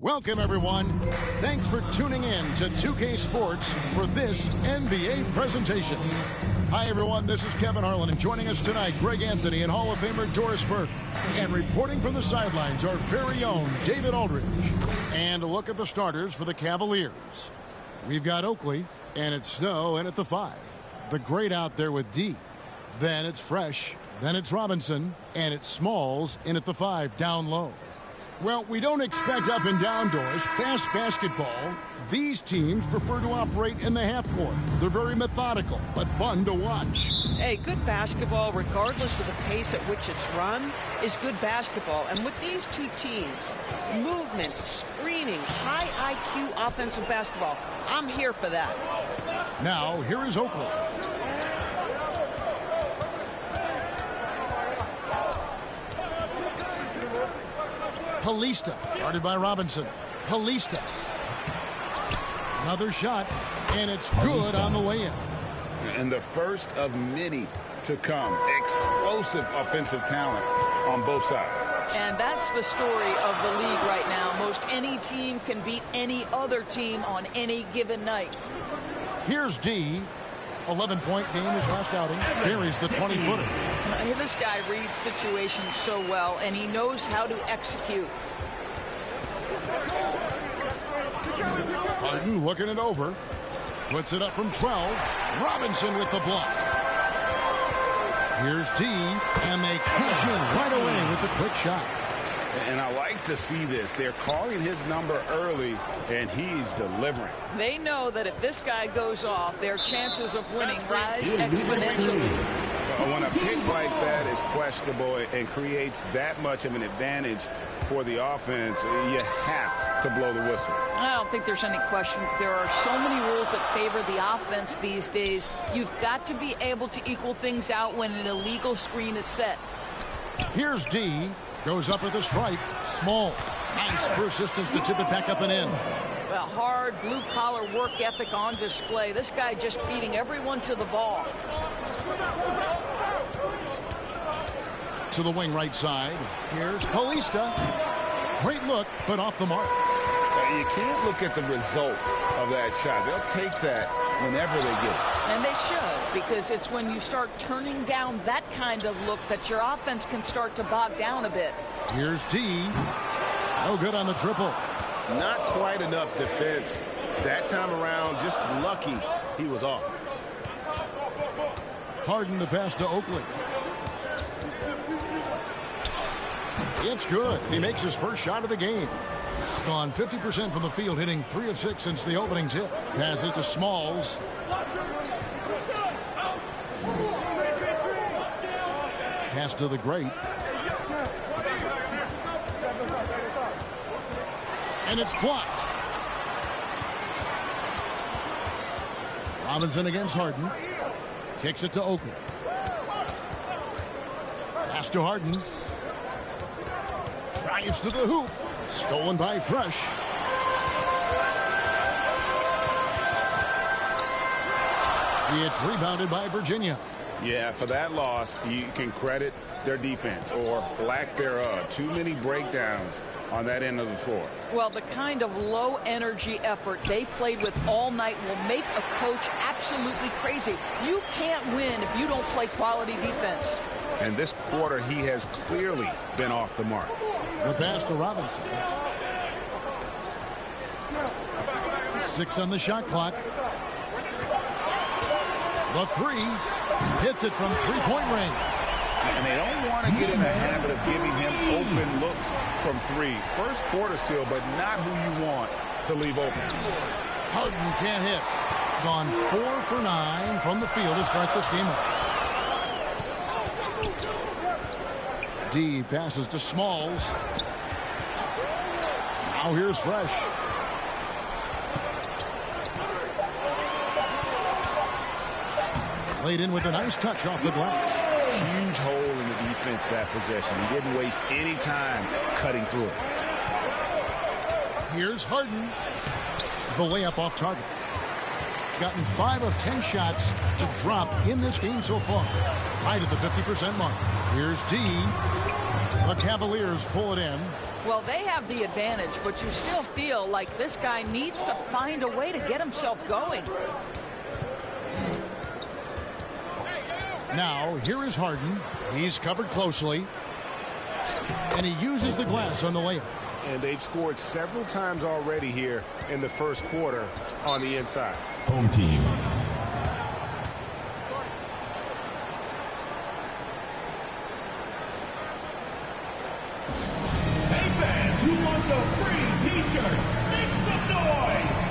Welcome, everyone. Thanks for tuning in to 2K Sports for this NBA presentation. Hi, everyone. This is Kevin Harlan, and joining us tonight, Greg Anthony and Hall of Famer Doris Burke. And reporting from the sidelines, our very own David Aldridge. And a look at the starters for the Cavaliers. We've got Oakley, and it's Snow in at the 5. The great out there with D. Then it's Fresh. Then it's Robinson, and it's Smalls in at the 5 down low. Well, we don't expect up and down doors, fast basketball. These teams prefer to operate in the half court. They're very methodical, but fun to watch. Hey, good basketball, regardless of the pace at which it's run, is good basketball. And with these two teams, movement, screening, high IQ offensive basketball, I'm here for that. Now, here is Oakley. Kalista, guarded by Robinson. Kalista. Another shot, and it's good on the way in. And the first of many to come. Explosive offensive talent on both sides. And that's the story of the league right now. Most any team can beat any other team on any given night. Here's D. 11-point game his last outing. Buries the 20-footer. This guy reads situations so well, and he knows how to execute. Harden looking it over. Puts it up from 12. Robinson with the block. Here's D, and they cash in right away with the quick shot. And I like to see this. They're calling his number early, and he's delivering. They know that if this guy goes off, their chances of winning rise exponentially. When a pick like that is questionable and creates that much of an advantage for the offense, you have to blow the whistle. I don't think there's any question. There are so many rules that favor the offense these days. You've got to be able to equal things out when an illegal screen is set. Here's D. Goes up with a stripe. Small. Nice persistence to tip it back up and in. Well, hard blue-collar work ethic on display. This guy just beating everyone to the ball. To the wing right side. Here's Kalista. Great look, but off the mark. You can't look at the result of that shot. They'll take that whenever they get it. And they should, because it's when you start turning down that kind of look that your offense can start to bog down a bit. Here's D. No good on the triple. Not quite enough defense that time around. Just lucky he was off. Harden the pass to Oakley. It's good. He makes his first shot of the game. Gone 50% from the field, hitting 3 of 6 since the opening tip. Passes to Smalls. Pass to the great. And it's blocked. Robinson against Harden. Kicks it to Oakley. Pass to Harden. Drives to the hoop. Stolen by Fresh. It's rebounded by Virginia. Yeah, for that loss, you can credit their defense or lack thereof. Too many breakdowns on that end of the floor. Well, the kind of low-energy effort they played with all night will make a coach absolutely crazy. You can't win if you don't play quality defense. And this quarter, he has clearly been off the mark. The pass to Robinson. 6 on the shot clock. The 3 hits it from 3-point range. And they don't want to get in the habit of giving him open looks from 3. First quarter still, but not who you want to leave open. Harden can't hit. Gone 4 for 9 from the field to start this game up. D passes to Smalls. Now here's Fresh. Laid in with a nice touch off the glass. Huge hole in the defense that possession. He didn't waste any time cutting through it. Here's Harden. The layup off target. gotten 5 of 10 shots to drop in this game so far. Right at the 50% mark. Here's D. The Cavaliers pull it in. Well, they have the advantage, but you still feel like this guy needs to find a way to get himself going. Now, here is Harden. He's covered closely. And he uses the glass on the layup. And they've scored several times already here in the first quarter on the inside. Home team. Hey fans, who wants a free t-shirt? Make some noise!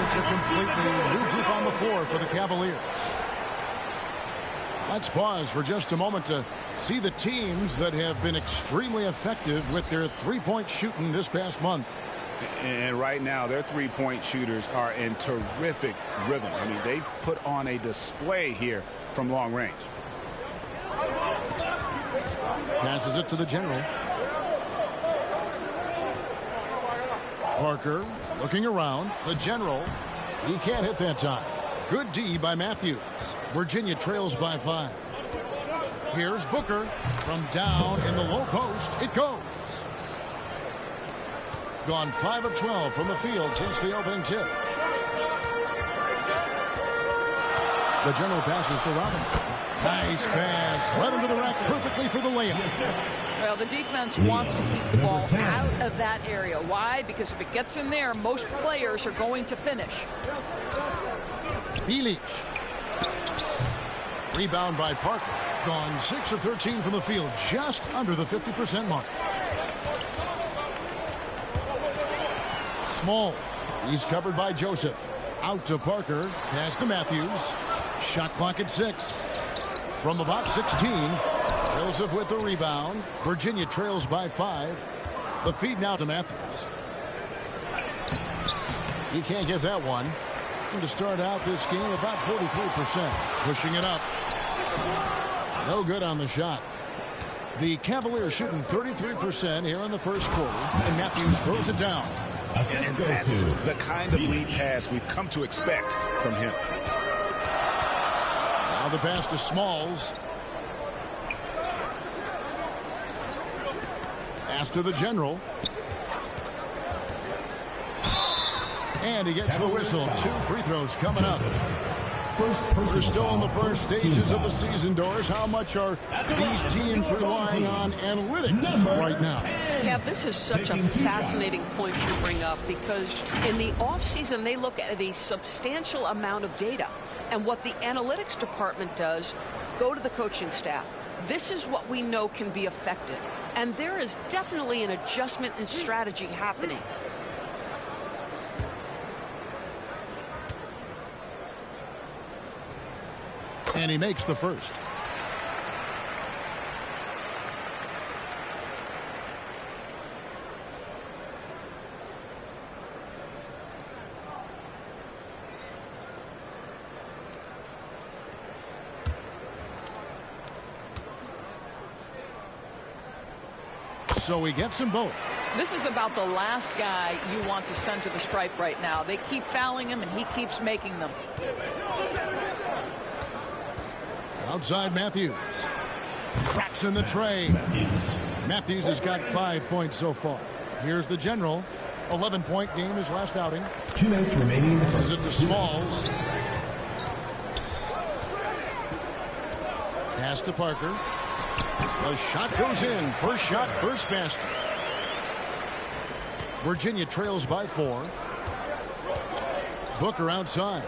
It's a completely new group on the floor for the Cavaliers. Let's pause for just a moment to see the teams that have been extremely effective with their three-point shooting this past month. And right now, their three-point shooters are in terrific rhythm. I mean, they've put on a display here from long range. Passes it to the general. Parker looking around. The general. He can't hit that time. Good D by Matthews. Virginia trails by 5. Here's Booker. From down in the low post, it goes. Gone 5 of 12 from the field since the opening tip. The general passes to Robinson. Nice pass. Led him to the rack perfectly for the layup. Well, the defense wants to keep the ball out of that area. Why? Because if it gets in there, most players are going to finish. Bilic. Rebound by Parker. Gone 6 of 13 from the field, just under the 50% mark. Smalls. He's covered by Joseph. Out to Parker. Pass to Matthews. Shot clock at 6. From about 16. Joseph with the rebound. Virginia trails by 5. The feed now to Matthews. He can't get that one. And to start out this game, about 43%. Pushing it up. No good on the shot. The Cavaliers shooting 33% here in the first quarter. And Matthews throws it down. And that's the kind of lead pass we've come to expect from him. Now the pass to Smalls. Pass to the general. And he gets the whistle. 2 free throws coming up. We're still in the first stages of the season, Doris. How much are these teams relying on analytics right now? Yeah, this is such a fascinating point you bring up because in the offseason, they look at a substantial amount of data. And what the analytics department does, go to the coaching staff. This is what we know can be effective. And there is definitely an adjustment in strategy happening. And he makes the first. So he gets them both. This is about the last guy you want to send to the stripe right now. They keep fouling him, and he keeps making them. Outside Matthews. Traps in the tray. Matthews has got 5 points so far. Here's the general. 11-point game his last outing. 2 minutes remaining. Passes it to Smalls. Pass to Parker. The shot goes in. First shot, first basket. Virginia trails by 4. Booker outside.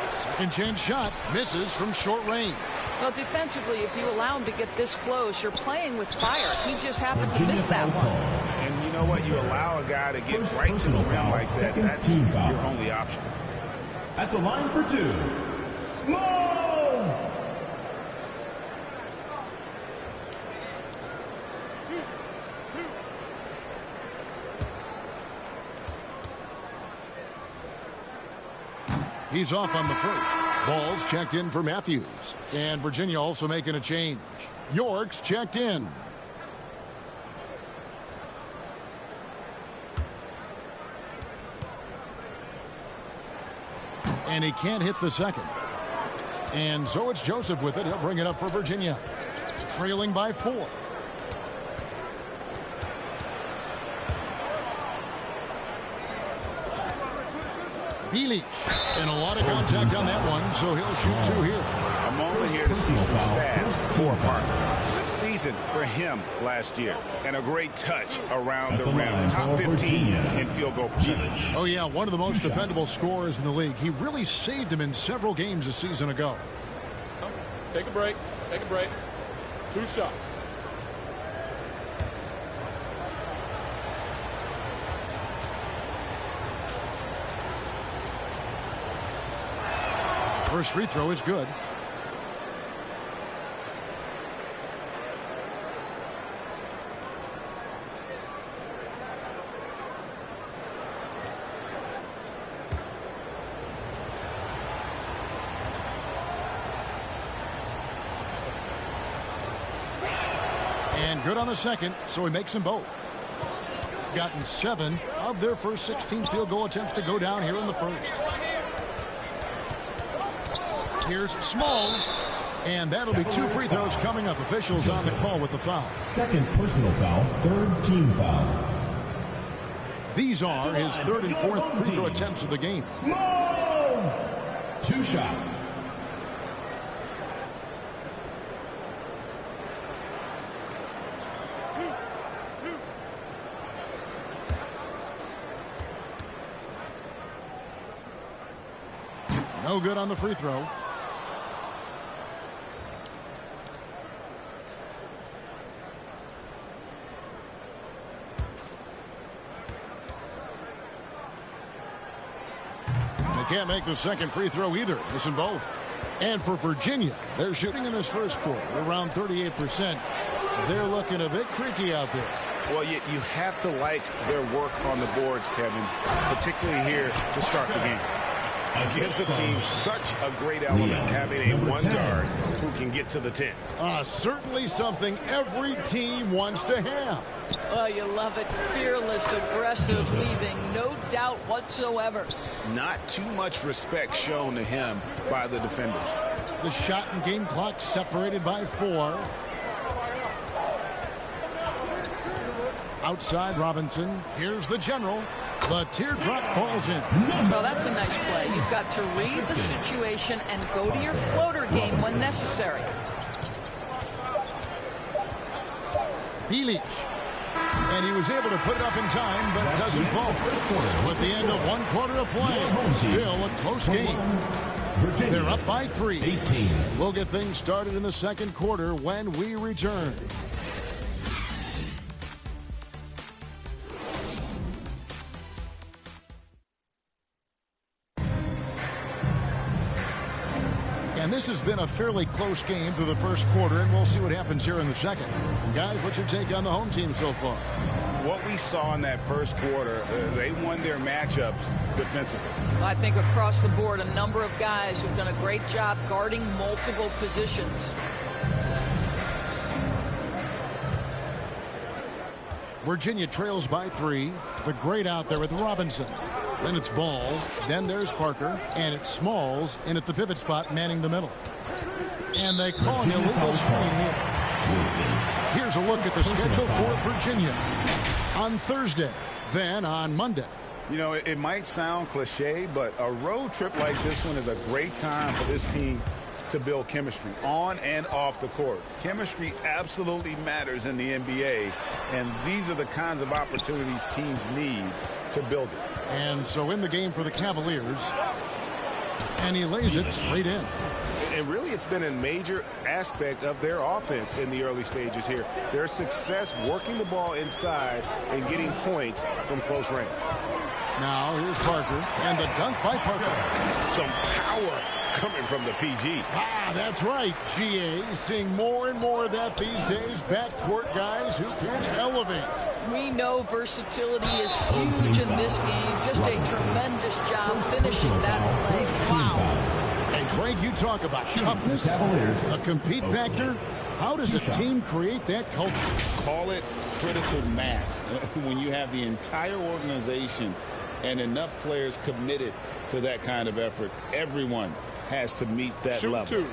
Second chance shot. Misses from short range. Well, defensively, if you allow him to get this close, you're playing with fire. He just happened to miss that one. And you know what? You allow a guy to get right to the rim like that. That's your only option. At the line for 2, Smalls! He's off on the first. Ball's checked in for Matthews. And Virginia also making a change. York's checked in. And he can't hit the second. And so it's Joseph with it. He'll bring it up for Virginia. Trailing by 4. Bielich. And a lot of contact on that one, so he'll shoot 2 here. A moment here to see some stats for Parker. Good season for him last year. And a great touch around the rim. Top 15 in field goal percentage. Oh, yeah, one of the most dependable scorers in the league. He really saved him in several games a season ago. Take a break. Take a break. 2 shots. First free throw is good. And good on the second, so he makes them both. Gotten 7 of their first 16 field goal attempts to go down here in the first. Here's Smalls, and that'll be 2 free throws coming up. Officials on the call with the foul. Second personal foul, third team foul. These are his 3rd and 4th free throw attempts of the game. Smalls! 2 shots. No good on the free throw. They can't make the second free throw either. Missing both. And for Virginia, they're shooting in this first quarter around 38%. They're looking a bit creaky out there. Well, you have to like their work on the boards, Kevin, particularly here to start the game. Gives the team such a great element having a 1 guard who can get to the 10. Certainly something every team wants to have. Oh, you love it. Fearless, aggressive, leaving no doubt whatsoever. Not too much respect shown to him by the defenders. The shot and game clock separated by 4. Outside Robinson. Here's the general. The teardrop falls in. Well, that's a nice play. You've got to read the situation and go to your floater game when necessary. Bielich. And he was able to put it up in time, but it doesn't fall. So at the end of 1 quarter of play, still a close game. They're up by 3. 18. We'll get things started in the second quarter when we return. And this has been a fairly close game through the first quarter, and we'll see what happens here in the second. Guys, what's your take on the home team so far? What we saw in that first quarter, they won their matchups defensively. I think across the board, a number of guys who've done a great job guarding multiple positions. Virginia trails by 3. The great out there with Robinson. Then it's Ball. Then there's Parker. And it's Smalls in at the pivot spot, manning the middle. And they call an illegal screen here. Here's a look at the schedule for Virginia on Thursday. Then on Monday, You know, it might sound cliche, but a road trip like this one is a great time for this team to build chemistry on and off the court. Chemistry absolutely matters in the NBA, and these are the kinds of opportunities teams need to build it. And so in the game for the Cavaliers, and he lays it straight in. And really, it's been a major aspect of their offense in the early stages here. Their success working the ball inside and getting points from close range. Now here's Parker, and the dunk by Parker. Some power coming from the PG. That's right, GA. Seeing more and more of that these days. Backcourt guys who can elevate. We know versatility is huge in this game. Just a tremendous job finishing that play. Wow. And Greg, you talk about toughness, a compete factor. How does a team create that culture? Call it critical mass. When you have the entire organization and enough players committed to that kind of effort, everyone has to meet that level. Two.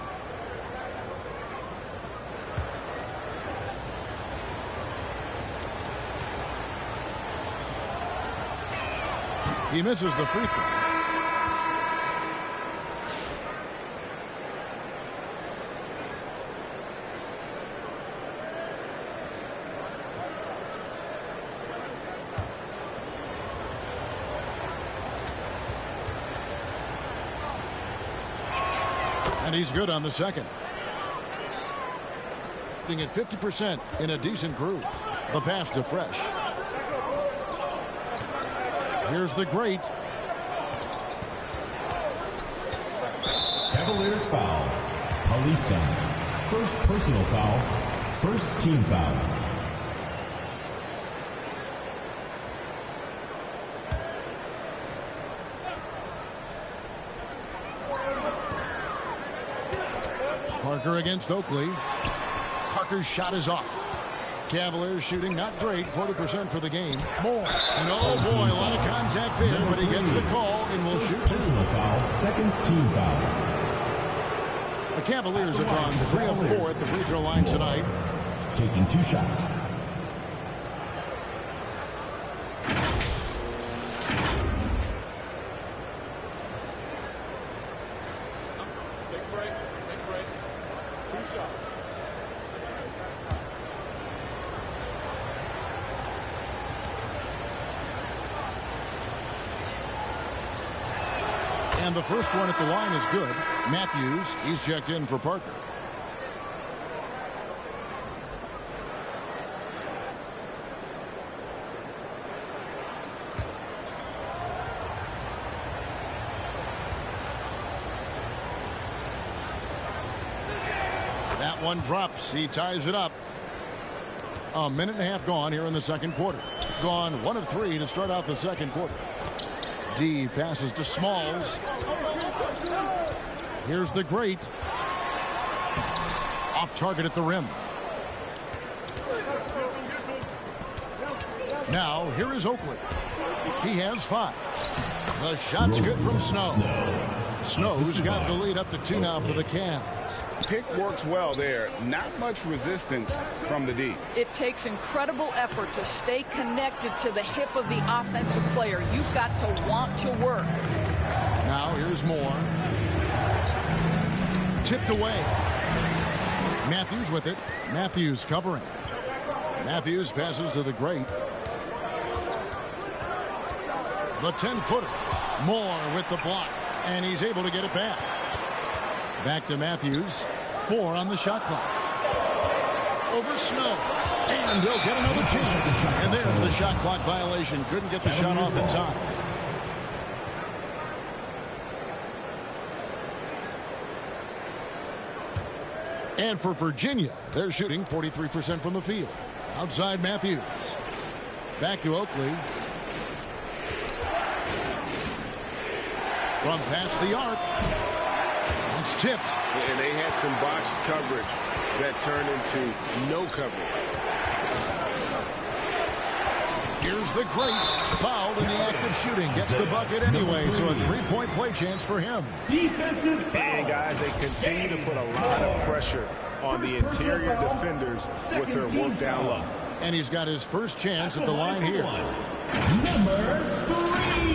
He misses the free throw. And he's good on the second. Being at 50% in a decent groove. The pass to Fresh. Here's the great. Cavaliers foul. Paulista. First personal foul. First team foul. Parker against Oakley. Parker's shot is off. Cavaliers shooting not great, 40% for the game. More. And oh boy, a lot of contact there, but he gets the call and will shoot two. Personal foul, second team foul. The Cavaliers have gone 3 of 4 at the free throw line tonight. Taking 2 shots. Take a break. Take a break. 2 shots. And the first one at the line is good. Matthews, he's checked in for Parker. That one drops. He ties it up. A minute and a half gone here in the second quarter. Gone 1 of 3 to start out the second quarter. D passes to Smalls. Here's the great. Off target at the rim. Now here is Oakley. He has 5. The shot's good from Snow. Snow's got the lead up to 2 now for the Cavs. Pick works well there. Not much resistance from the D. It takes incredible effort to stay connected to the hip of the offensive player. You've got to want to work. Now here's Moore. Tipped away. Matthews with it. Matthews covering. Matthews passes to the great. The 10-footer. Moore with the block. And he's able to get it back. Back to Matthews. 4 on the shot clock. Over Snow. And they'll get another chance. And there's the shot clock violation. Couldn't get the shot off in time. And for Virginia, they're shooting 43% from the field. Outside Matthews. Back to Oakley. From past the arc. It's tipped. And they had some botched coverage that turned into no coverage. Here's the great. Fouled in the act of shooting. Gets the bucket anyway, so a 3-point play chance for him. Defensive foul. And guys, they continue to put a lot of pressure on the interior defenders with their work down low. And he's got his first chance at the line here. Number 3.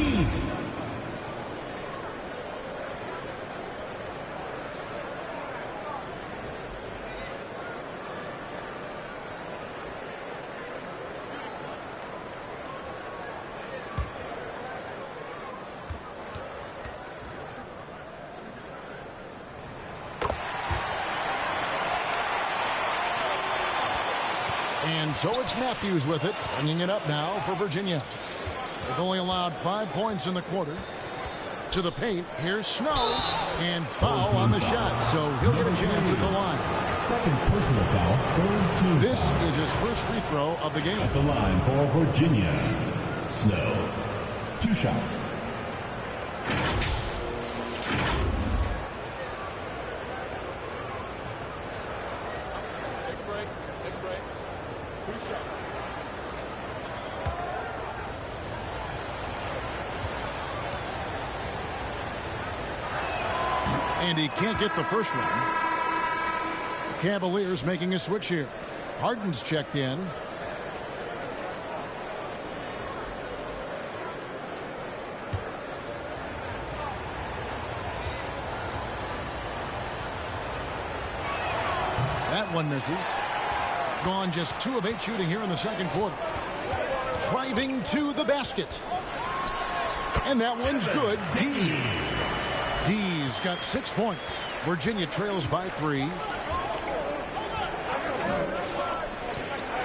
And so it's Matthews with it, bringing it up now for Virginia. They've only allowed 5 points in the quarter. To the paint, here's Snow, and foul on the shot, so he'll get a chance at the line. Second personal foul, third team This foul. is his first free throw of the game. At the line for Virginia, Snow. 2 shots. Take a break. Take a break. 2 shots. And he can't get the first one. The Cavaliers making a switch here. Harden's checked in. That one misses. Gone just 2 of 8 shooting here in the second quarter. Driving to the basket. And that one's good. D's got 6 points. Virginia trails by 3.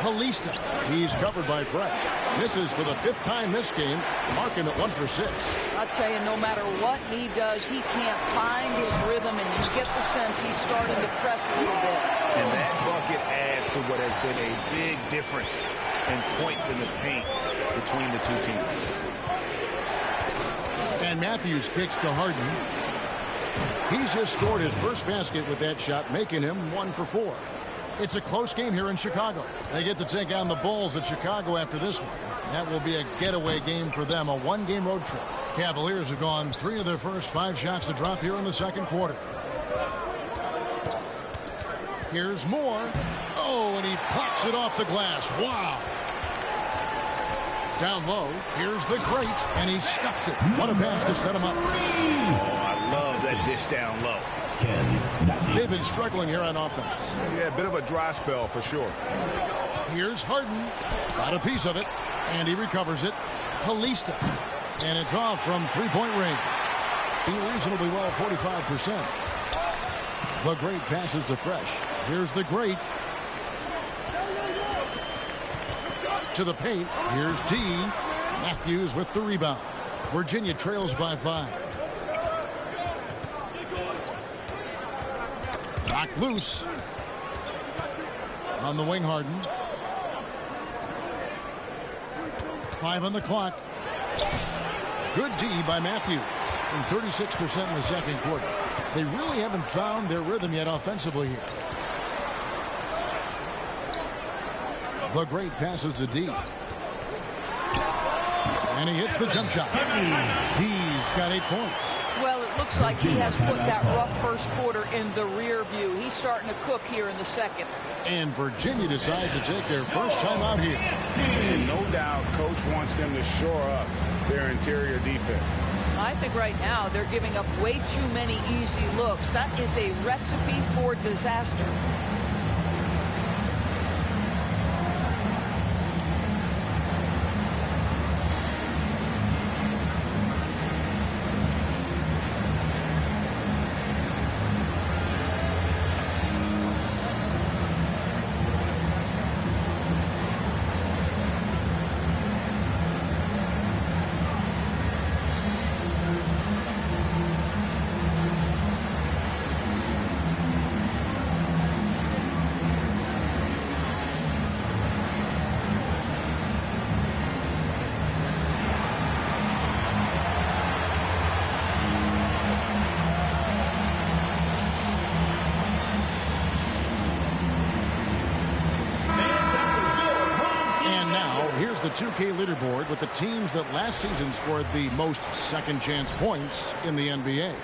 Kalista. He's covered by Fresh. Misses for the 5th time this game, marking it 1 for 6. I'll tell you, no matter what he does, he can't find his rhythm, and you get the sense he's starting to press a little bit. And that bucket adds to what has been a big difference in points in the paint between the two teams. And Matthews kicks to Harden. He's just scored his first basket with that shot, making him 1 for 4. It's a close game here in Chicago. They get to take on the Bulls at Chicago after this one. That will be a getaway game for them, a 1-game road trip. Cavaliers have gone 3 of their first 5 shots to drop here in the second quarter. Here's Moore. Oh, and he pops it off the glass. Wow. Down low, here's the great, and he stuffs it. What a pass to set him up. Oh, I love that dish down low. They've been struggling here on offense. Yeah, a bit of a dry spell for sure. Here's Harden. Got a piece of it, and he recovers it. Kalista. And it's off from 3-point range. He reasonably well, 45%. The great passes to Fresh. Here's the great. To the paint. Here's D. Matthews with the rebound. Virginia trails by 5. Knocked loose. On the wing, Harden. 5 on the clock. Good D by Matthews. And 36% in the second quarter. They really haven't found their rhythm yet offensively here. The great passes to D. And he hits the jump shot. D's got 8 points. Well, it looks like he has put that rough first quarter in the rear view. He's starting to cook here in the second. And Virginia decides to take their first time out here. And no doubt, Coach wants them to shore up their interior defense. I think right now they're giving up way too many easy looks. That is a recipe for disaster. Here's the 2K leaderboard with the teams that last season scored the most second chance points in the NBA.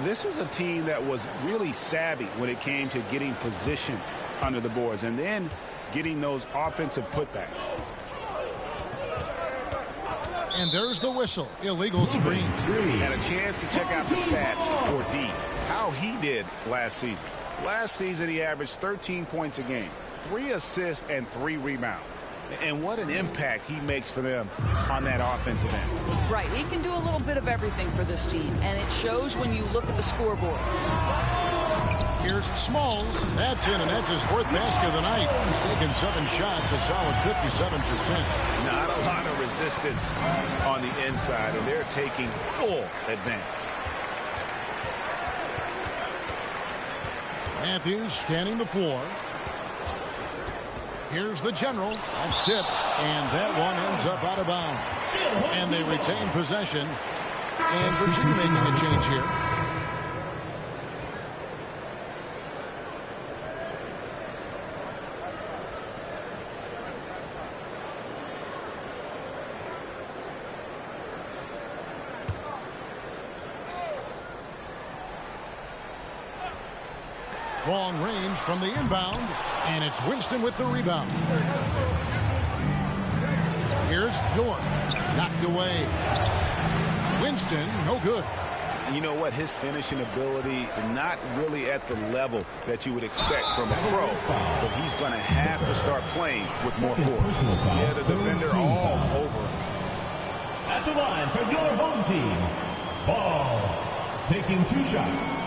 This was a team that was really savvy when it came to getting position under the boards and then getting those offensive putbacks. And there's the whistle. Illegal screen. And a chance to check out the stats for D. How he did last season. Last season he averaged 13 points a game, 3 assists and 3 rebounds. And what an impact he makes for them on that offensive end. Right. He can do a little bit of everything for this team, and it shows when you look at the scoreboard. Here's Smalls. That's in, and that's his fourth basket of the night. He's taken 7 shots, a solid 57%. Not a lot of resistance on the inside, and they're taking full advantage. Matthews scanning the floor. Here's the general. That's tipped, and that one ends up out of bounds. And they retain possession. And Virginia making a change here. Long range from the inbound, and it's Winston with the rebound. Here's York, knocked away. Winston, no good. You know what? His finishing ability, not really at the level that you would expect from a pro, but he's going to have to start playing with more force. Yeah, the defender all over. At the line for your home team, Ball, taking 2 shots.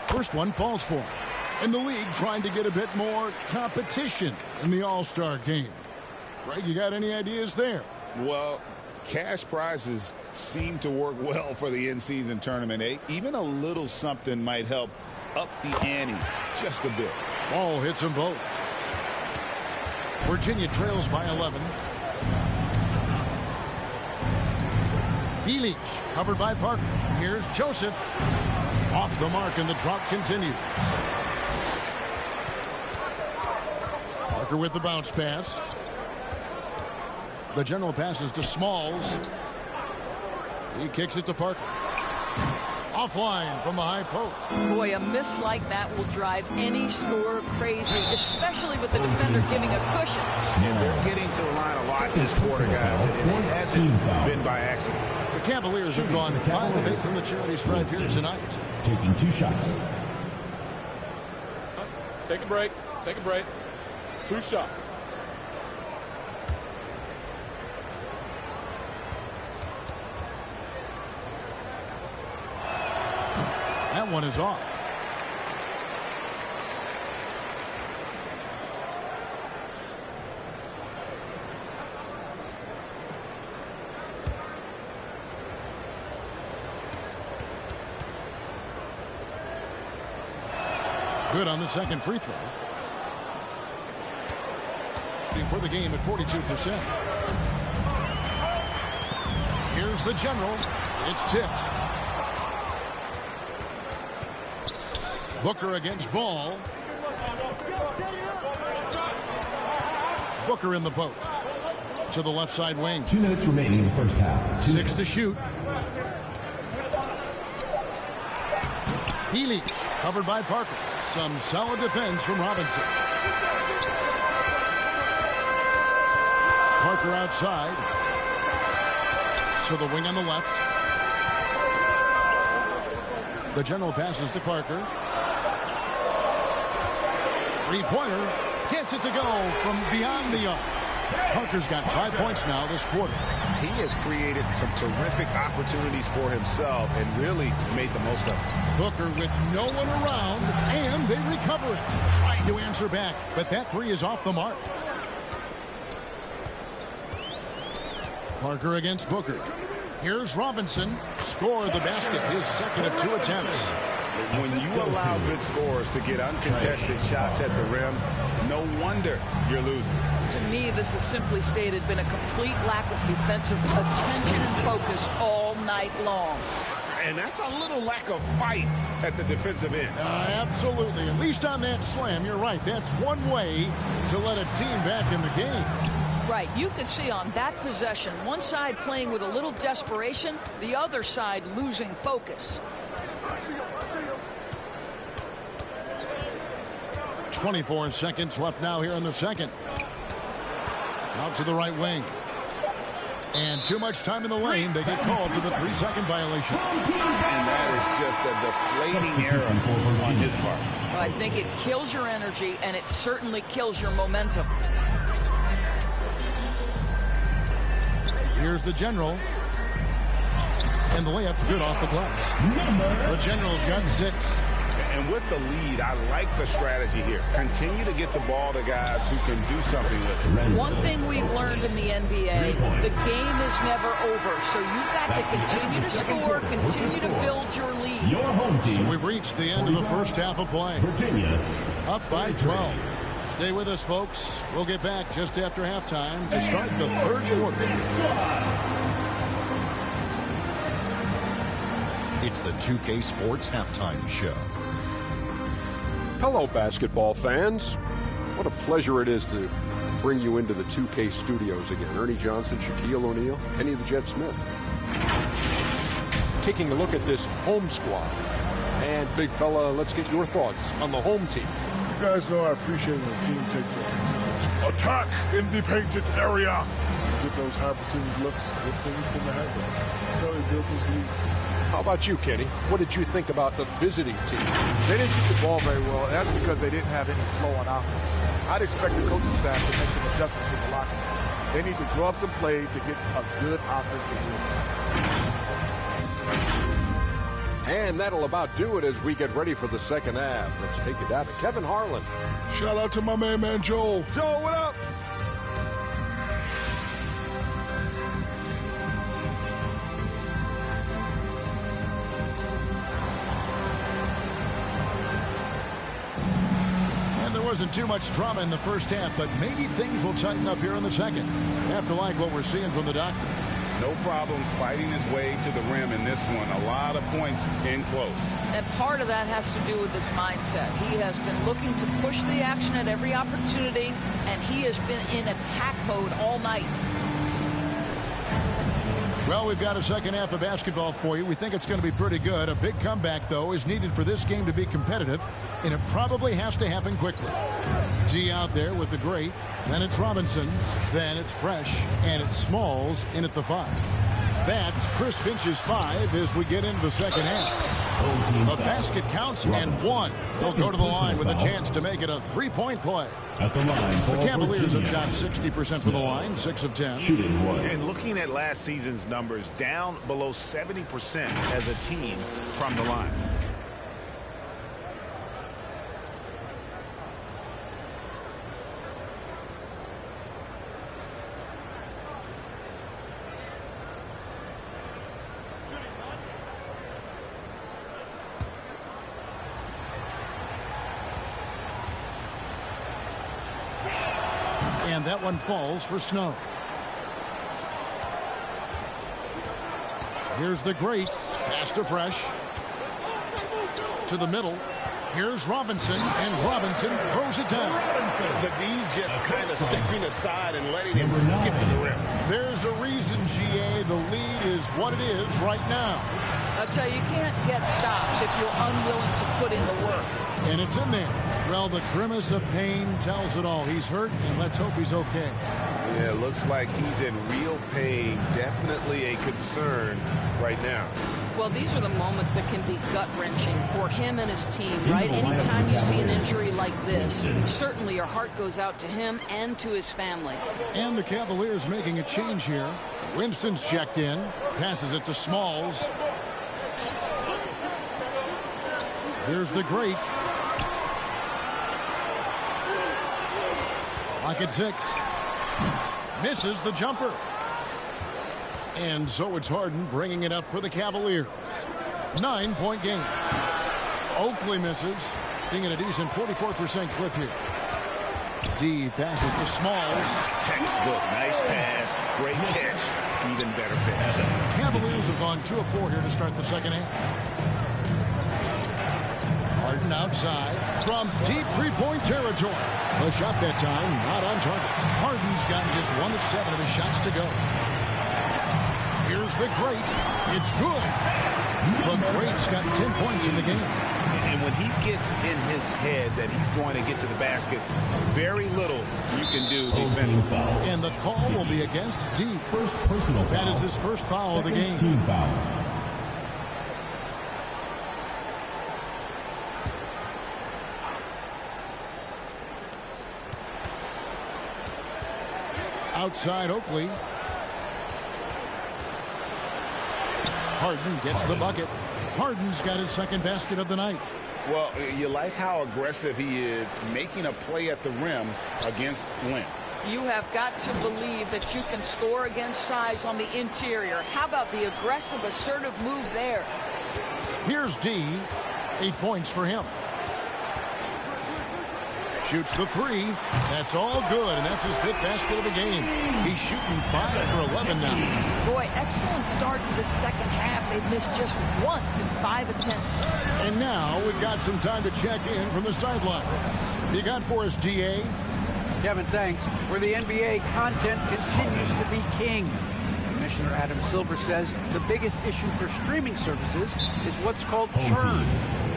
First one falls for him. And the league trying to get a bit more competition in the All-Star game. Right, you got any ideas there? Well, cash prizes seem to work well for the in-season tournament. Even a little something might help up the ante just a bit. Ball hits them both. Virginia trails by 11. Bielich covered by Parker. Here's Joseph. Off the mark, and the drought continues. Parker with the bounce pass. The general passes to Smalls. He kicks it to Parker. Offline from the high post. Boy, a miss like that will drive any scorer crazy, especially with the defender giving a cushion. And they're getting to the line a lot this quarter, guys, and it hasn't been by accident. The Cavaliers have gone 5 of 8 from the charity stripe here tonight. Taking 2 shots. Take a break. Take a break. 2 shots. That one is off. Good on the second free throw. For the game at 42%. Here's the general. It's tipped. Booker against Ball. Booker in the post. To the left side wing. 2 minutes remaining in the first half. 6 to shoot. Bielich covered by Parker. Some solid defense from Robinson. Parker outside. To the wing on the left. The general passes to Parker. Three-pointer. Gets it to go from beyond the arc. Parker's got 5 points now this quarter. He has created some terrific opportunities for himself and really made the most of it. Booker with no one around, and they recover it. Trying to answer back, but that three is off the mark. Parker against Booker. Here's Robinson. Score the basket, his second of 2 attempts. When you allow good scorers to get uncontested shots at the rim, no wonder you're losing. To me, this has simply stated been a complete lack of defensive attention and focus all night long. And that's a little lack of fight at the defensive end. Absolutely. At least on that slam, you're right. That's one way to let a team back in the game. Right. You could see on that possession, one side playing with a little desperation, the other side losing focus. 24 seconds left now here in the second. Out to the right wing. And too much time in the lane. They get called for the 3-second violation. And that is just a deflating error on his part. Well, I think it kills your energy, and it certainly kills your momentum. Here's the General. And the layup's good off the glass. The General's got 6. And with the lead, I like the strategy here. Continue to get the ball to guys who can do something with it. One thing we've learned in the NBA, the game is never over. So you've got to continue to score, continue to build your lead. Your home team. So we've reached the end of the first half of play. Virginia. Up by 12. Stay with us, folks. We'll get back just after halftime to start the third quarter. It's the 2K Sports Halftime Show. Hello, basketball fans. What a pleasure it is to bring you into the 2K studios again. Ernie Johnson, Shaquille O'Neal, Kenny the Jet Smith. Taking a look at this home squad. And, big fella, let's get your thoughts on the home team. You guys know I appreciate when a team takes an attack in the painted area. Get those high percentage looks. Good things in the happen. That's how they built this league. How about you, Kenny? What did you think about the visiting team? They didn't shoot the ball very well. That's because they didn't have any flow on offense. I'd expect the coaching staff to make some adjustments in the locker room. They need to draw up some plays to get a good offensive win. And that'll about do it as we get ready for the second half. Let's take it out to Kevin Harlan. Shout out to my man Joel. Joe, what up? Wasn't too much drama in the first half, but maybe things will tighten up here in the second. You have to like what we're seeing from the doctor. No problems fighting his way to the rim in this one. A lot of points in close. And part of that has to do with his mindset. He has been looking to push the action at every opportunity, and he has been in attack mode all night. Well, we've got a second half of basketball for you. We think it's going to be pretty good. A big comeback, though, is needed for this game to be competitive, and it probably has to happen quickly. G out there with the great. Then it's Robinson. Then it's Fresh, and it's Smalls in at the 5. That's Chris Finch's 5 as we get into the second half. The basket counts and 1. They'll go to the line with a chance to make it a 3-point play. At the line for The Cavaliers Virginia. have shot 60% from the line, 6 of 10. Shooting 1. And looking at last season's numbers, down below 70% as a team from the line. And that one falls for Snow. Here's the great. Pass to Fresh. To the middle. Here's Robinson, and Robinson throws it down. The D just kind of stepping aside and letting him get to the rim. There's a reason, GA. The lead is what it is right now. I'll tell you, you can't get stops if you're unwilling to put in the work. And it's in there. Well, the grimace of pain tells it all. He's hurt, and let's hope he's okay. Yeah, it looks like he's in real pain. Definitely a concern right now. Well, these are the moments that can be gut-wrenching for him and his team, right? Anytime you see an injury like this, certainly your heart goes out to him and to his family. And the Cavaliers making a change here. Winston's checked in. Passes it to Smalls. Here's the great. Clock at 6. Misses the jumper. And so it's Harden bringing it up for the Cavaliers. 9-point game. Oakley misses. Being at a decent 44% clip here. D passes to Smalls. Textbook. Nice pass. Great catch. Even better finish. Cavaliers have gone 2 of 4 here to start the second half. Harden outside from deep three-point territory. The shot that time not on target. Harden's got just 1 of 7 of his shots to go. Here's the great. It's good. The great's got 10 points in the game. And when he gets in his head that he's going to get to the basket, very little you can do defensively. And the call will be against D. First personal foul. That is his first foul of the game. Team foul. Outside Oakley. Harden gets the bucket. Harden's got his second basket of the night. Well, you like how aggressive he is making a play at the rim against length. You have got to believe that you can score against size on the interior. How about the aggressive, assertive move there? Here's D. 8 points for him. Shoots the three. That's all good, and that's his 5th basket of the game. He's shooting 5 for 11 now. Boy, excellent start to the second half. They've missed just once in 5 attempts. And now we've got some time to check in from the sidelines. You got for us, DA? Kevin, thanks. For the NBA, content continues to be king. Commissioner Adam Silver says the biggest issue for streaming services is what's called churn.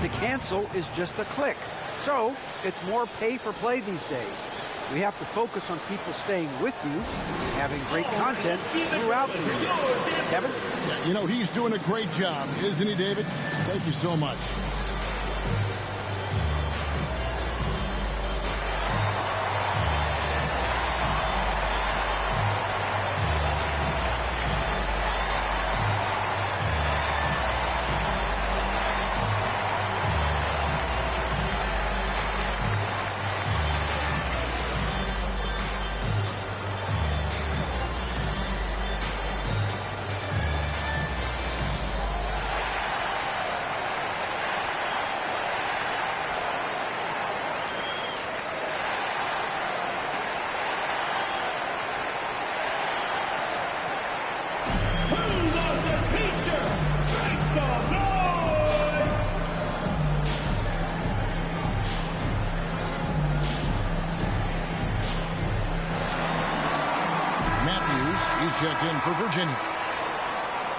To cancel is just a click. So it's more pay for play these days. We have to focus on people staying with you and having great content throughout the year. Kevin? You know, he's doing a great job, isn't he, David? Thank you so much. Checked in for Virginia.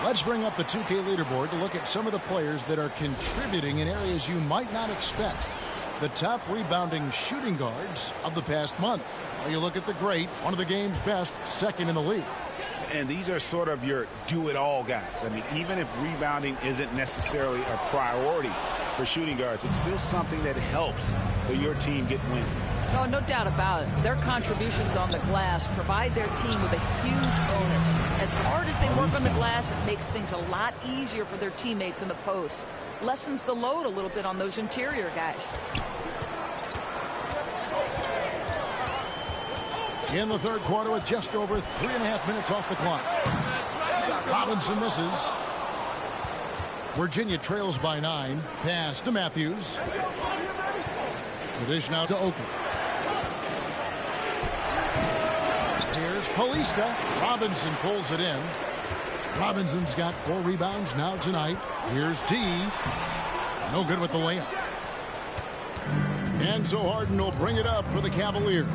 Let's bring up the 2K leaderboard to look at some of the players that are contributing in areas you might not expect. The top rebounding shooting guards of the past month. Well, you look at the great, one of the game's best, second in the league. And these are sort of your do-it-all guys. I mean, even if rebounding isn't necessarily a priority for shooting guards, it's still something that helps your team get wins. Oh, no doubt about it. Their contributions on the glass provide their team with a huge bonus. As hard as they work on the glass, it makes things a lot easier for their teammates in the post. Lessens the load a little bit on those interior guys. In the third quarter with just over 3.5 minutes off the clock. Robinson misses. Virginia trails by 9. Pass to Matthews. The dish now to Oakley. Here's Paulista. Robinson pulls it in. Robinson's got 4 rebounds now tonight. Here's D. No good with the layup. And so Harden will bring it up for the Cavaliers.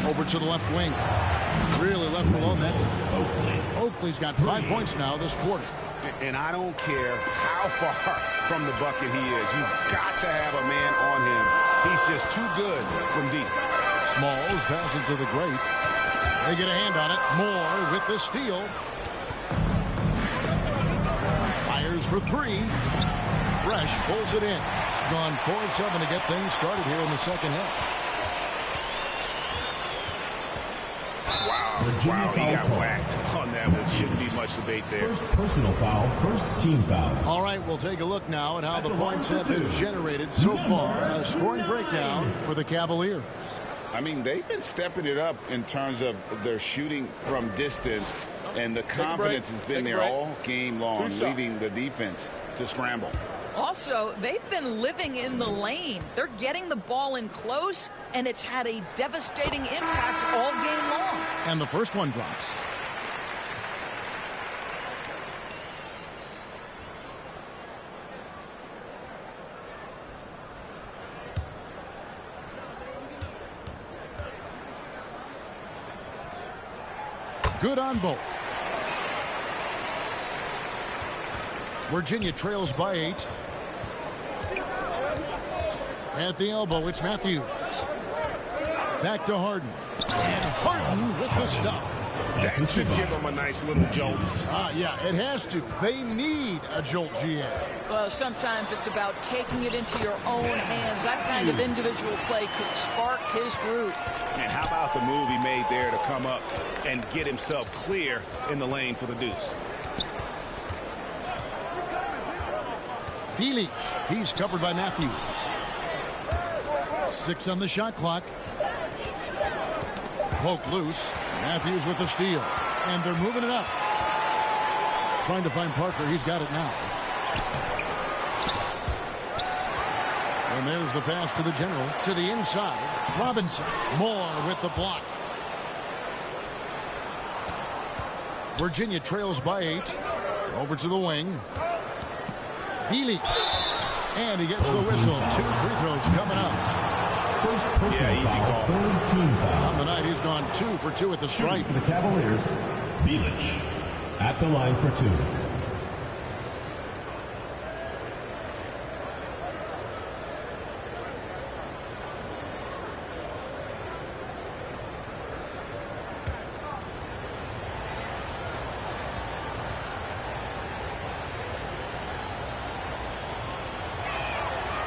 Over to the left wing. Really left alone that time. Oakley's got 5 points now this quarter. And I don't care how far from the bucket he is. You've got to have a man on him. He's just too good from deep. Smalls passes to the great. They get a hand on it. Moore with the steal. Fires for 3. Fresh pulls it in. Gone 4 of 7 to get things started here in the second half. Wow, he got whacked on that one. Shouldn't be much debate there. First personal foul, first team foul. All right, we'll take a look now at how the points have been generated so far. A scoring breakdown for the Cavaliers. I mean, they've been stepping it up in terms of their shooting from distance, and the confidence has been there all game long, leaving the defense to scramble. Also, they've been living in the lane. They're getting the ball in close, and it's had a devastating impact all game long. And the first one drops. Good on both. Virginia trails by 8. At the elbow, it's Matthews. Back to Harden. And Harden with the stuff. That should give them a nice little jolt. Yeah, it has to. They need a jolt, GA. Well, sometimes it's about taking it into your own hands. That kind of individual play could spark his group. And how about the move he made there to come up and get himself clear in the lane for the deuce? Bielich, he's covered by Matthews. 6 on the shot clock. Poke loose. Matthews with the steal. And they're moving it up. Trying to find Parker. He's got it now. And there's the pass to the general. To the inside. Robinson. Moore with the block. Virginia trails by 8. Over to the wing. Bielich. And he gets the whistle. 2 free throws coming up. Yeah, easy call. Third team foul. On the night, he's gone 2 for 2 at the stripe. For the Cavaliers, Bielich at the line for 2.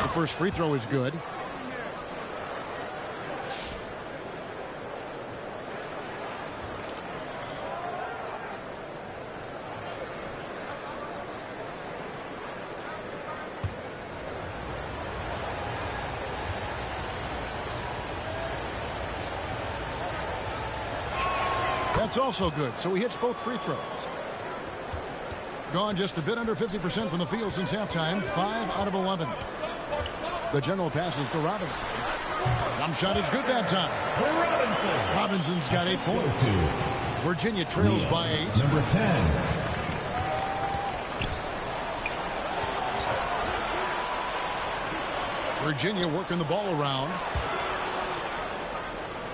The first free throw is good. That's also good, so he hits both free throws. Gone just a bit under 50% from the field since halftime, 5 out of 11. The general passes to Robinson. Jump shot is good that time. Robinson's got 8 points. Virginia trails by 8. Number 10. Virginia working the ball around.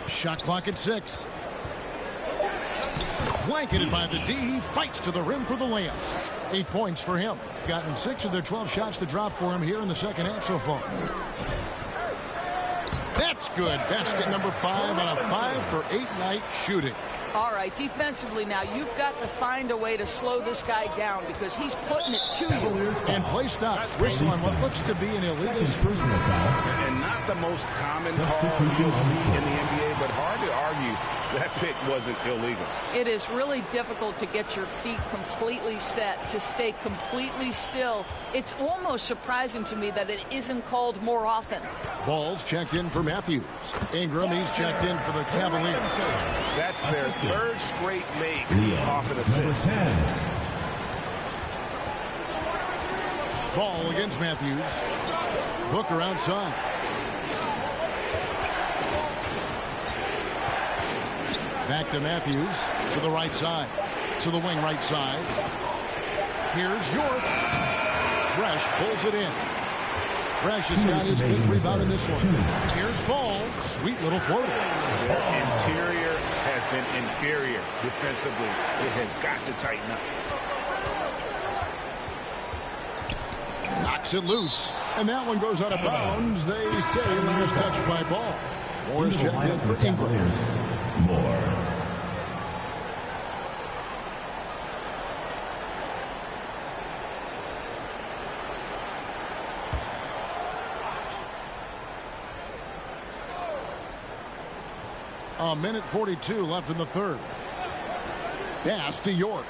Shot clock at 6. Blanketed by the D. He fights to the rim for the layup. 8 points for him. Gotten 6 of their 12 shots to drop for him here in the second half so far. That's good. Basket number 5 on a 5 for 8 night shooting. All right, defensively now, you've got to find a way to slow this guy down because he's putting it to you. And play stops. Whistle on what looks to be an illegal personal foul. And not the most common call you'll see in the NBA, but hard to argue that pick wasn't illegal. It is really difficult to get your feet completely set, to stay completely still. It's almost surprising to me that it isn't called more often. Ball's checked in for Matthews. Ingram, he's checked in for the Cavaliers. That's their third straight make off an assist. Number 10. Ball against Matthews. Booker outside. Back to Matthews, to the right side, to the wing right side. Here's York. Fresh pulls it in. Fresh has got his 5th rebound in this one. Here's Ball. Sweet little floater. Their interior has been inferior defensively. It has got to tighten up. Knocks it loose. And that one goes out of bounds. They say last touch by Ball. Moore's checked in for Ingram. Moore. A minute 42 left in the third. Pass to York.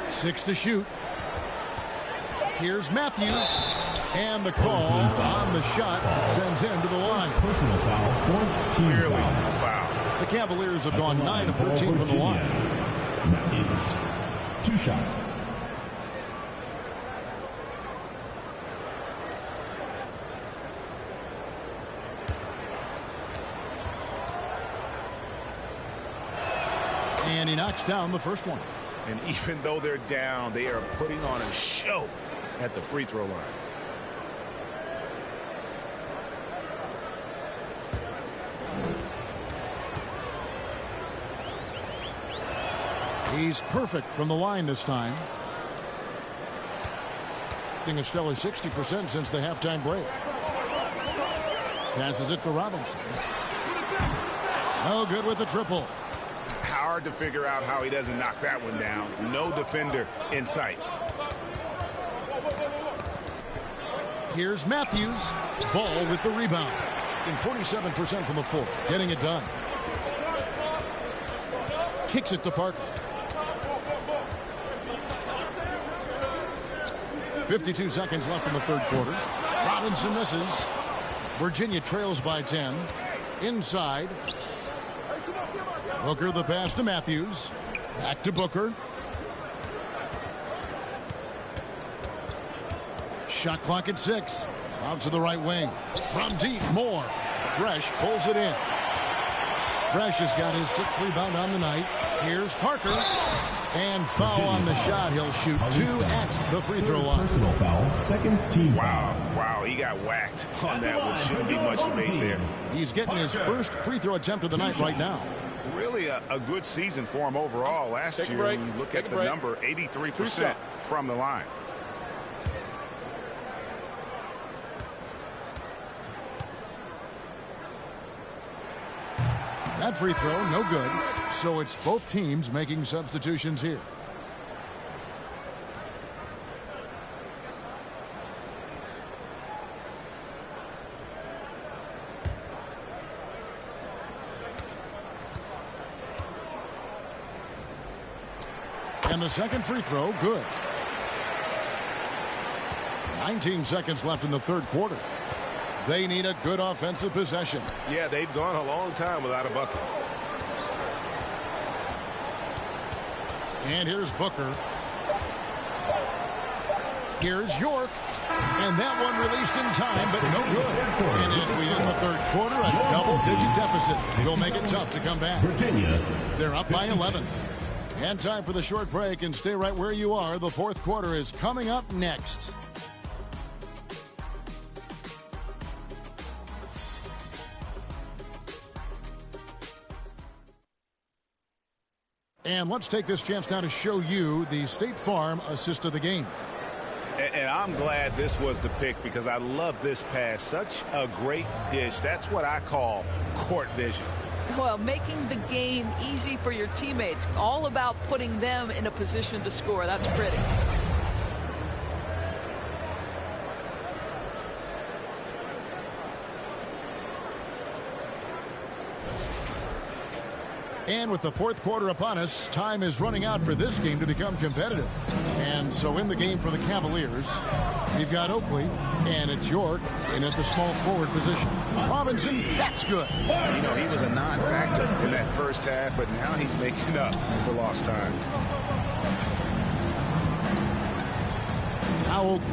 6 to shoot. Here's Matthews. And the call on the shot that sends him to the line. Personal foul. 4th team Foul. The Cavaliers have gone 9 of 13 from the line. Matthews. 2 shots. And he knocks down the first one. And even though they're down, they are putting on a show at the free throw line. He's perfect from the line this time. Getting a stellar 60% since the halftime break. Passes it to Robinson. No good with the triple. Hard to figure out how he doesn't knock that one down. No defender in sight. Here's Matthews. Ball with the rebound. In 47% from the floor. Getting it done. Kicks it to Parker. 52 seconds left in the third quarter. Robinson misses. Virginia trails by 10. Inside. Booker the pass to Matthews. Back to Booker. Shot clock at 6. Out to the right wing. From deep, Moore. Fresh pulls it in. Fresh has got his 6th rebound on the night. Here's Parker. And foul on the shot. He'll shoot 2 at the free throw line. Personal foul, second team. Wow, he got whacked on that one. Shouldn't be much debate there. He's getting his first free throw attempt of the night right now. Really a good season for him overall. Last year, when you look at the number, 83% from the line. That free throw, no good. So it's both teams making substitutions here. And the second free throw, good. 19 seconds left in the third quarter. They need a good offensive possession. Yeah, they've gone a long time without a bucket. And here's Booker. Here's York. And that one released in time, but no good. And as we end the third quarter, a double-digit deficit will make it tough to come back. They're up by 11. And time for the short break, and stay right where you are. The fourth quarter is coming up next. And let's take this chance now to show you the State Farm assist of the game. And I'm glad this was the pick because I love this pass. Such a great dish. That's what I call court vision. Well, making the game easy for your teammates. All about putting them in a position to score. That's pretty. And with the fourth quarter upon us, time is running out for this game to become competitive. And so in the game for the Cavaliers, we've got Oakley, and it's York in at the small forward position. Robinson, that's good. You know, he was a non-factor in that first half, but now he's making up for lost time. Now Oakley.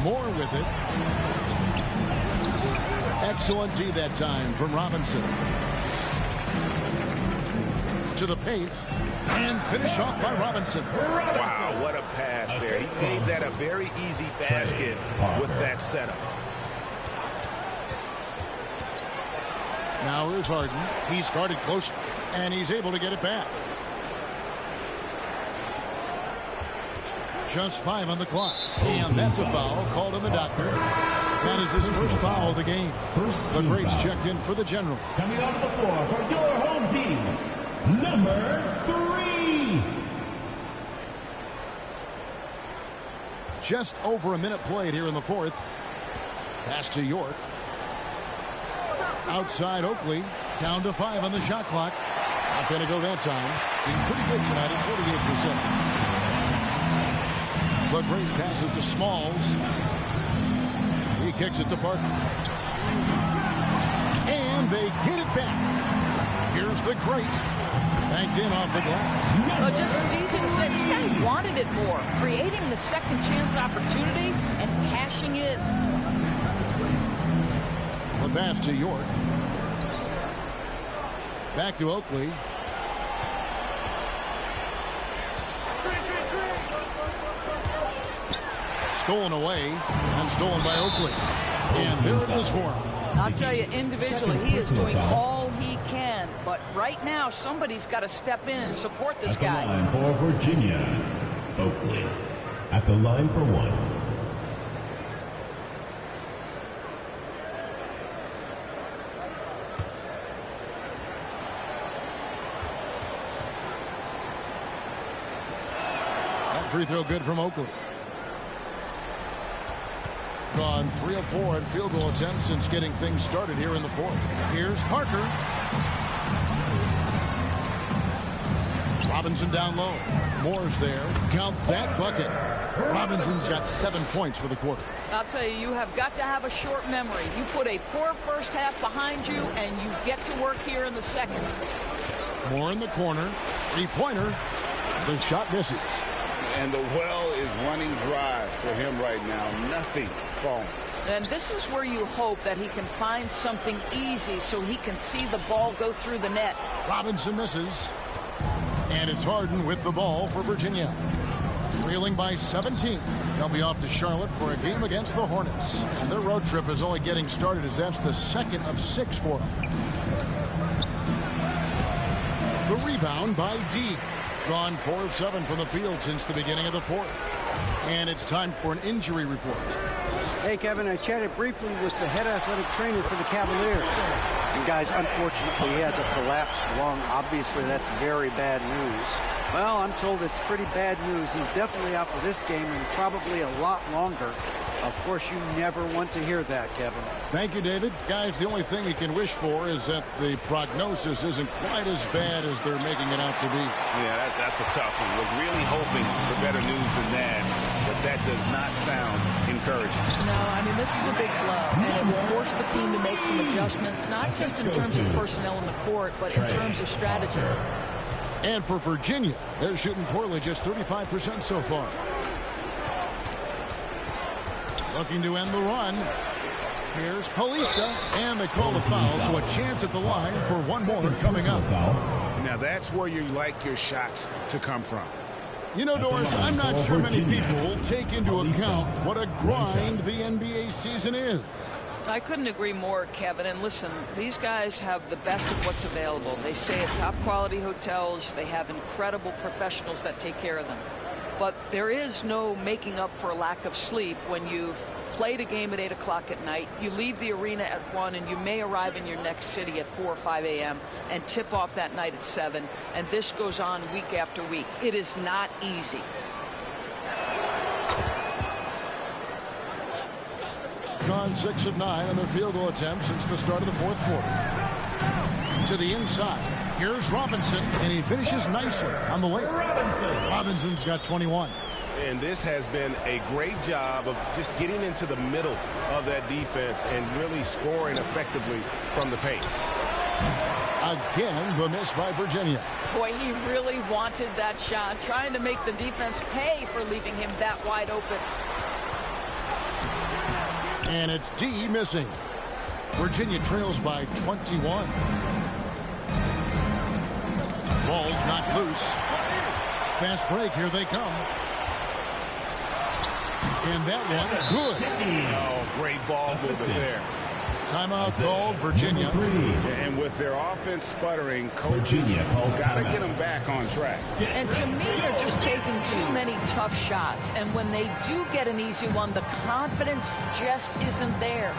Moore with it. Excellent D that time from Robinson. To the paint. And finish off by Robinson. Wow, what a pass there. He made that a very easy basket with that setup. Now here's Harden. He's guarded close, and he's able to get it back. Just 5 on the clock. And that's a foul called on the doctor. That is his first foul of the game. The greats checked in for the general. Coming onto the floor for your home team, number 3. Just over a minute played here in the fourth. Pass to York. Outside Oakley. Down to 5 on the shot clock. Not going to go that time. Being pretty good tonight at 48%. The great passes to Smalls. He kicks it to Parker. And they get it back. Here's the great. Banked in off the glass. Well, just as easy to say, this guy wanted it more. Creating the second chance opportunity and cashing in. The pass to York. Back to Oakley. Stolen away and stolen by Oakley. And there it is for him. I'll tell you, individually, he is doing all he can. But right now, somebody's got to step in and support this guy. At the line for Virginia, Oakley. At the line for 1. Free throw good from Oakley. Gone 3 of 4 in field goal attempts since getting things started here in the fourth. Here's Parker. Robinson down low. Moore's there. Count that bucket. Robinson's got 7 points for the quarter. I'll tell you, you have got to have a short memory. You put a poor first half behind you, and you get to work here in the second. Moore in the corner. 3-pointer. The shot misses. And the well is running dry for him right now. Nothing falling. And this is where you hope that he can find something easy so he can see the ball go through the net. Robinson misses. And it's Harden with the ball for Virginia. Trailing by 17. They'll be off to Charlotte for a game against the Hornets. And their road trip is only getting started as that's the second of 6 for them. The rebound by D. Gone 4 of 7 from the field since the beginning of the fourth. And it's time for an injury report. Hey, Kevin, I chatted briefly with the head athletic trainer for the Cavaliers. And, guys, unfortunately, he has a collapsed lung. Obviously, that's very bad news. Well, I'm told it's pretty bad news. He's definitely out for this game and probably a lot longer. Of course, you never want to hear that, Kevin. Thank you, David. Guys, the only thing you can wish for is that the prognosis isn't quite as bad as they're making it out to be. Yeah, that's a tough one. Was really hoping for better news than that, but that does not sound encouraging. No, I mean, this is a big blow, and it will force the team to make some adjustments, not just in terms of personnel in the court, but in terms of strategy. And for Virginia, they're shooting poorly, just 35% so far. Looking to end the run. Here's Paulista, and they call the foul, so a chance at the line for one more coming up. Now that's where you like your shots to come from. You know, Doris, I'm not sure many people take into account what a grind the NBA season is. I couldn't agree more, Kevin. And listen, these guys have the best of what's available. They stay at top quality hotels. They have incredible professionals that take care of them. But there is no making up for a lack of sleep when you've played a game at 8 o'clock at night, you leave the arena at 1, and you may arrive in your next city at 4 or 5 a.m. and tip off that night at 7, and this goes on week after week. It is not easy. Gone 6 of 9 on their field goal attempts since the start of the fourth quarter. To the inside. Here's Robinson, and he finishes nicely on the layup. Robinson's got 21. And this has been a great job of just getting into the middle of that defense and really scoring effectively from the paint. Again, the miss by Virginia. Boy, he really wanted that shot, trying to make the defense pay for leaving him that wide open. And it's D missing. Virginia trails by 21. Ball's not loose. Fast break, here they come. And that one, good. Oh, great ball movement there. Timeout called, Virginia. And with their offense sputtering, coaches got to get them back on track. And to me, they're just taking too many tough shots. And when they do get an easy one, the confidence just isn't there.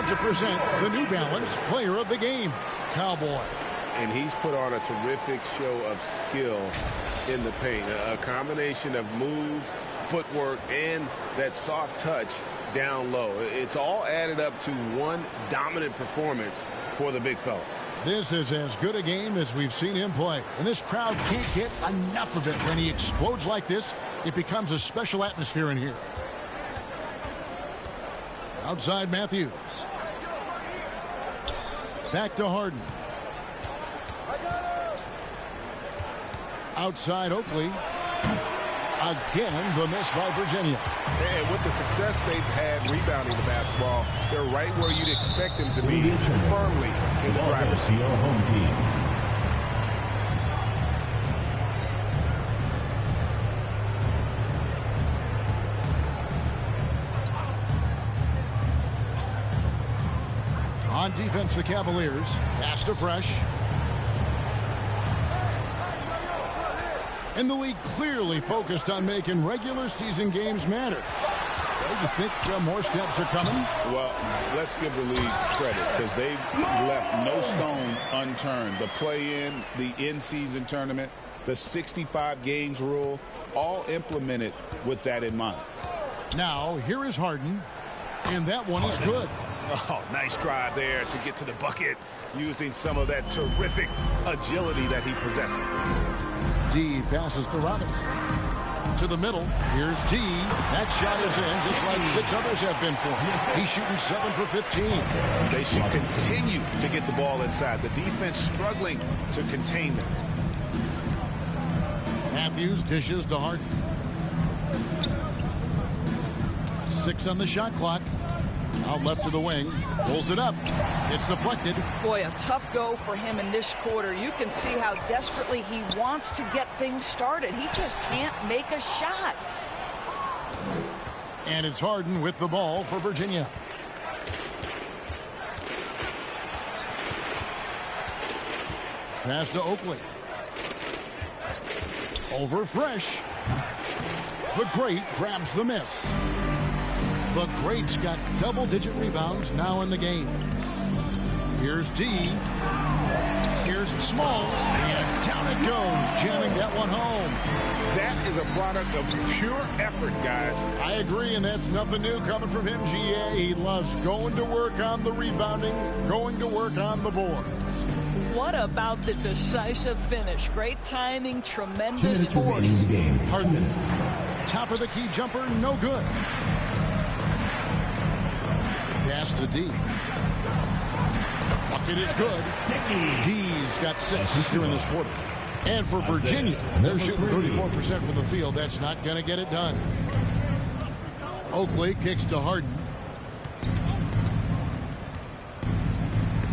To present the New Balance Player of the Game, Cowboy. And he's put on a terrific show of skill in the paint. A combination of moves, footwork, and that soft touch down low. It's all added up to one dominant performance for the big fella. This is as good a game as we've seen him play. And this crowd can't get enough of it. When he explodes like this, it becomes a special atmosphere in here. Outside Matthews. Back to Harden. Outside Oakley. Again, the miss by Virginia. And with the success they've had rebounding the basketball, they're right where you'd expect them to be, firmly in the driver's seat. Home team. On defense, the Cavaliers. Pass to Fresh. And the league clearly focused on making regular season games matter. Well, you think more steps are coming? Well, let's give the league credit because they've left no stone unturned. The play-in, the in-season tournament, the 65 games rule, all implemented with that in mind. Now, here is Harden, and that one is good. Oh, nice drive there to get to the bucket using some of that terrific agility that he possesses. D passes to Robinson. To the middle. Here's D. That shot is in just like 6 others have been for him. He's shooting 7 for 15. They should continue to get the ball inside. The defense struggling to contain them. Matthews dishes to Harden. 6 on the shot clock. Out left to the wing. Pulls it up. It's deflected. Boy, a tough go for him in this quarter. You can see how desperately he wants to get things started. He just can't make a shot. And it's Harden with the ball for Virginia. Pass to Oakley. Over Fresh. The Great grabs the miss. The Great's got double-digit rebounds now in the game. Here's D. Here's Smalls. And down it goes, jamming that one home. That is a product of pure effort, guys. I agree, and that's nothing new coming from him, GA. He loves going to work on the rebounding, going to work on the board. What about the decisive finish? Great timing, tremendous force. Harden. Top of the key jumper, no good. Pass to D. Bucket is good. D's got 6 during this quarter. And for Virginia, they're shooting 34% from the field. That's not going to get it done. Oakley kicks to Harden.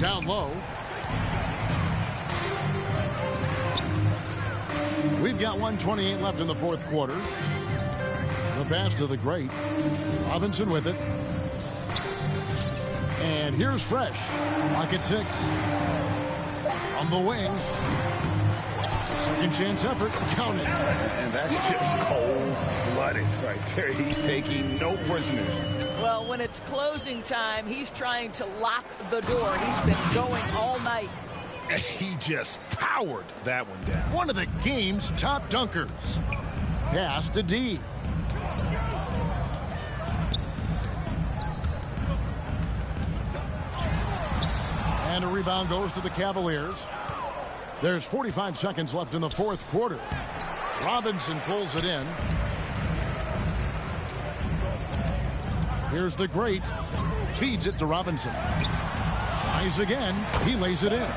Down low. We've got 1:28 left in the fourth quarter. The pass to the Great. Robinson with it. And here's Fresh. Pocket 6. On the wing. Second chance effort. Count it. And that's just cold-blooded right there. He's taking no prisoners. Well, when it's closing time, he's trying to lock the door. He's been going all night. And he just powered that one down. One of the game's top dunkers. Pass to D. And a rebound goes to the Cavaliers. There's 45 seconds left in the fourth quarter. Robinson pulls it in. Here's the Great. Feeds it to Robinson. Tries again. He lays it in.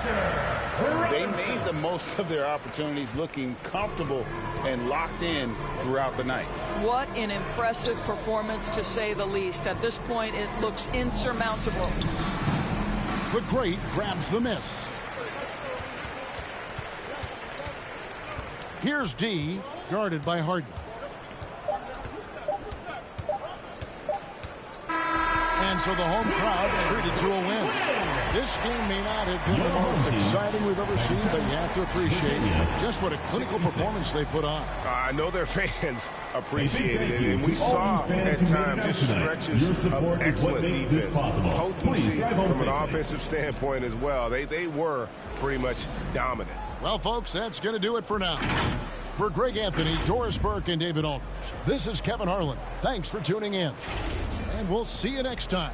They made the most of their opportunities, looking comfortable and locked in throughout the night. What an impressive performance, to say the least. At this point, it looks insurmountable. The Great grabs the miss. Here's D, guarded by Harden. And so the home crowd treated to a win. This game may not have been the most exciting we've ever seen, but you have to appreciate just what a clinical performance they put on. I know their fans appreciated it, and we saw at times just stretches of excellent defense. Potency from an offensive standpoint as well. They were pretty much dominant. Well, folks, that's going to do it for now. For Greg Anthony, Doris Burke, and David Aldridge, this is Kevin Harlan. Thanks for tuning in, and we'll see you next time.